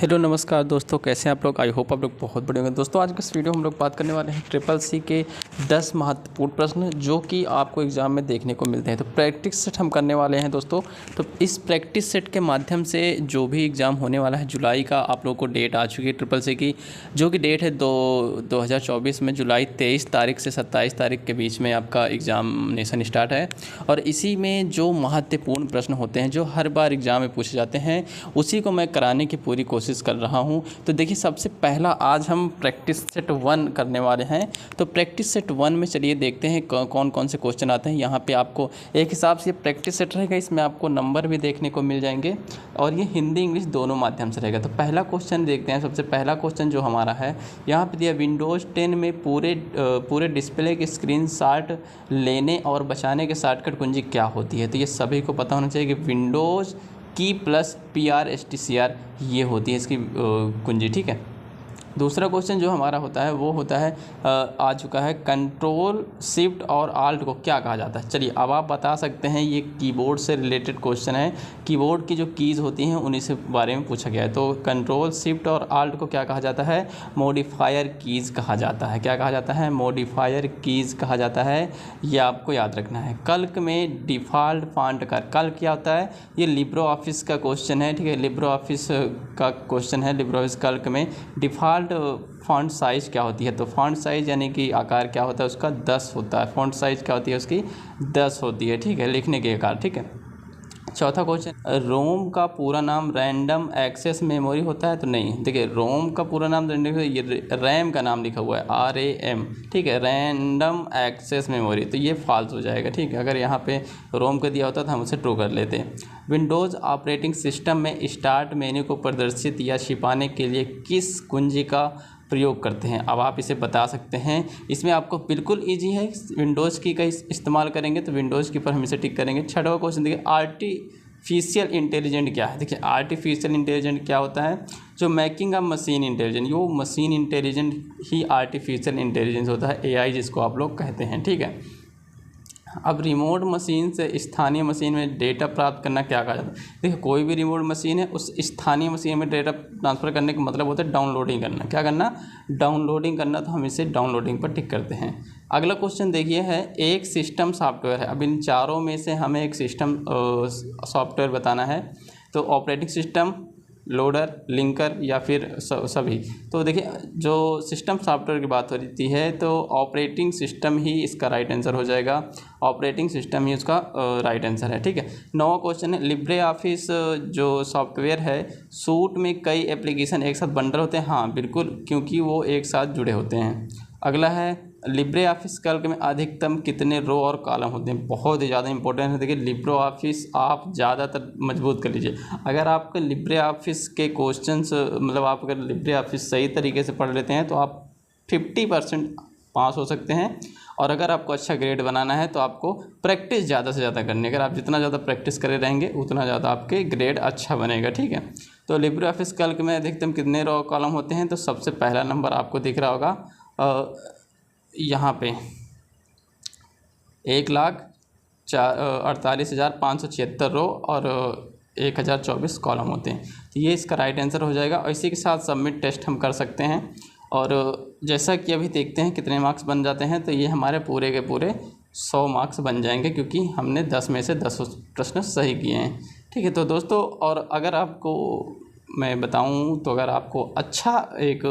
Hello नमस्कार दोस्तों, कैसे हैं आप लोग। आई होप आप लोग बहुत बढ़िया होंगे। दोस्तों आज के इस वीडियो में हम लोग बात करने वाले हैं ट्रिपल सी के 10 महत्वपूर्ण प्रश्न जो कि आपको एग्जाम में देखने को मिलते हैं। तो प्रैक्टिस सेट हम करने वाले हैं दोस्तों। तो इस प्रैक्टिस सेट के माध्यम से जो भी एग्ज़ाम होने वाला है, जुलाई का आप लोग को डेट आ चुकी है ट्रिपल सी की, जो कि डेट है 2024 में जुलाई 23 तारीख से 27 तारीख के बीच में आपका एग्ज़ामिनेशन स्टार्ट है। और इसी में जो महत्वपूर्ण प्रश्न होते हैं जो हर बार एग्ज़ाम में पूछे जाते हैं, उसी को मैं कराने की पूरी कोशिश कर रहा हूं। तो देखिए, सबसे पहला आज हम प्रैक्टिस सेट 1 करने वाले हैं। तो प्रैक्टिस सेट 1 में चलिए देखते हैं कौन कौन से क्वेश्चन आते हैं। यहाँ पे आपको एक हिसाब से प्रैक्टिस सेट रहेगा, इसमें आपको नंबर भी देखने को मिल जाएंगे और ये हिंदी इंग्लिश दोनों माध्यम से रहेगा। तो पहला क्वेश्चन देखते हैं। सबसे पहला क्वेश्चन जो हमारा है, यहाँ पे दिया विंडोज़ 10 में पूरे डिस्प्ले की स्क्रीन शॉट लेने और बचाने के शॉर्टकट कुंजी क्या होती है। तो ये सभी को पता होना चाहिए कि विंडोज़ की प्लस PRSTCR ये होती है इसकी कुंजी, ठीक है। दूसरा क्वेश्चन जो हमारा होता है वो होता है आ चुका है, कंट्रोल शिफ्ट और आल्ट को क्या कहा जाता है। चलिए अब आप बता सकते हैं, ये कीबोर्ड से रिलेटेड क्वेश्चन है। कीबोर्ड की जो कीज़ होती हैं उन्हीं से बारे में पूछा गया है। तो कंट्रोल शिफ्ट और आल्ट को क्या कहा जाता है, मॉडिफायर कीज़ कहा जाता है। क्या कहा जाता है, मॉडिफायर कीज़ कहा जाता है। ये आपको याद रखना है। कल्क में डिफ़ॉल्ट फॉन्ट का कल्क क्या होता है, ये लिब्रो ऑफिस का क्वेश्चन है, ठीक है। लिब्रो ऑफिस का क्वेश्चन है। लिब्रो ऑफिस कल्क में डिफ़ॉल्ट फ़ॉन्ट साइज़ क्या होती है। तो फ़ॉन्ट साइज़ यानी कि आकार क्या होता है उसका 10 होता है। फ़ॉन्ट साइज़ क्या होती है उसकी 10 होती है, ठीक है, लिखने के आकार, ठीक है। चौथा क्वेश्चन, रोम का पूरा नाम रैंडम एक्सेस मेमोरी होता है। तो नहीं, देखिए रोम का पूरा नाम ये रैम का नाम लिखा हुआ है RAM, ठीक है, रैंडम एक्सेस मेमोरी। तो ये फॉल्स हो जाएगा, ठीक है। अगर यहाँ पे रोम का दिया होता तो हम उसे ट्रू कर लेते। विंडोज़ ऑपरेटिंग सिस्टम में स्टार्ट मेन्यू को प्रदर्शित या छिपाने के लिए किस कुंजी का प्रयोग करते हैं। अब आप इसे बता सकते हैं। इसमें आपको बिल्कुल इजी है, विंडोज़ की का इस्तेमाल करेंगे तो विंडोज़ की पर हम इसे टिक करेंगे। छठवां क्वेश्चन देखिए, आर्टिफिशियल इंटेलिजेंट क्या है। देखिए आर्टिफिशियल इंटेलिजेंट क्या होता है, जो मेकिंग अ मशीन इंटेलिजेंट, वो मशीन इंटेलिजेंट ही आर्टिफिशियल इंटेलिजेंस होता है, AI जिसको आप लोग कहते हैं, ठीक है। अब रिमोट मशीन से स्थानीय मशीन में डेटा प्राप्त करना क्या कहा जाता है। देखिए कोई भी रिमोट मशीन है, उस स्थानीय मशीन में डेटा ट्रांसफ़र करने का मतलब होता है डाउनलोडिंग करना। क्या करना, डाउनलोडिंग करना। तो हम इसे डाउनलोडिंग पर टिक करते हैं। अगला क्वेश्चन देखिए है, एक सिस्टम सॉफ्टवेयर है। अब इन चारों में से हमें एक सिस्टम सॉफ्टवेयर बताना है। तो ऑपरेटिंग सिस्टम, लोडर, लिंकर या फिर सभी। तो देखिए जो सिस्टम सॉफ्टवेयर की बात हो रही है तो ऑपरेटिंग सिस्टम ही इसका राइट आंसर हो जाएगा। ऑपरेटिंग सिस्टम ही उसका राइट आंसर है, ठीक है। नौवां क्वेश्चन है, लिब्रे ऑफिस जो सॉफ्टवेयर है, सूट में कई एप्लीकेशन एक साथ बंडल होते हैं। हाँ बिल्कुल, क्योंकि वो एक साथ जुड़े होते हैं। अगला है, लिब्रे ऑफिस कैल्क में अधिकतम कितने रो और कॉलम होते हैं। बहुत ही ज़्यादा इंपॉर्टेंट है। देखिए लिब्रे ऑफिस आप ज़्यादातर मजबूत कर लीजिए। अगर आपके लिब्रे ऑफिस के क्वेश्चंस मतलब आप अगर लिब्रे ऑफिस सही तरीके से पढ़ लेते हैं तो आप 50% पास हो सकते हैं। और अगर आपको अच्छा ग्रेड बनाना है तो आपको प्रैक्टिस ज़्यादा से ज़्यादा करनी है। अगर आप जितना ज़्यादा प्रैक्टिस करे रहेंगे उतना ज़्यादा आपके ग्रेड अच्छा बनेगा, ठीक है। तो लिब्रे ऑफिस कैल्क में अधिकतम कितने रो कॉलम होते हैं। तो सबसे पहला नंबर आपको दिख रहा होगा यहाँ पे 1,48,576 रो और 1,024 कॉलम होते हैं। तो ये इसका राइट आंसर हो जाएगा। और इसी के साथ सबमिट टेस्ट हम कर सकते हैं। और जैसा कि अभी देखते हैं कितने मार्क्स बन जाते हैं। तो ये हमारे पूरे के पूरे 100 मार्क्स बन जाएंगे, क्योंकि हमने 10 में से 10 प्रश्न सही किए हैं, ठीक है। तो दोस्तों, और अगर आपको मैं बताऊं तो अगर आपको अच्छा एक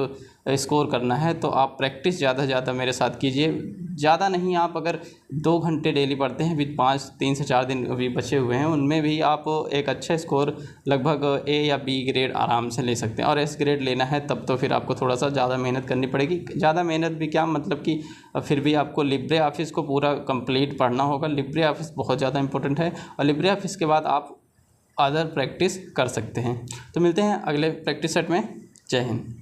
स्कोर करना है तो आप प्रैक्टिस ज़्यादा से ज़्यादा मेरे साथ कीजिए। ज़्यादा नहीं, आप अगर 2 घंटे डेली पढ़ते हैं, विद 3 से 4 दिन अभी बचे हुए हैं, उनमें भी आप एक अच्छा स्कोर लगभग A या B ग्रेड आराम से ले सकते हैं। और S ग्रेड लेना है तब तो फिर आपको थोड़ा सा ज़्यादा मेहनत करनी पड़ेगी। ज़्यादा मेहनत भी क्या, मतलब कि फिर भी आपको लिब्रे ऑफिस को पूरा कंप्लीट पढ़ना होगा। लिब्रे ऑफिस बहुत ज़्यादा इंपॉर्टेंट है और लिब्रे ऑफिस के बाद आप अदर प्रैक्टिस कर सकते हैं। तो मिलते हैं अगले प्रैक्टिस सेट में। जय हिंद।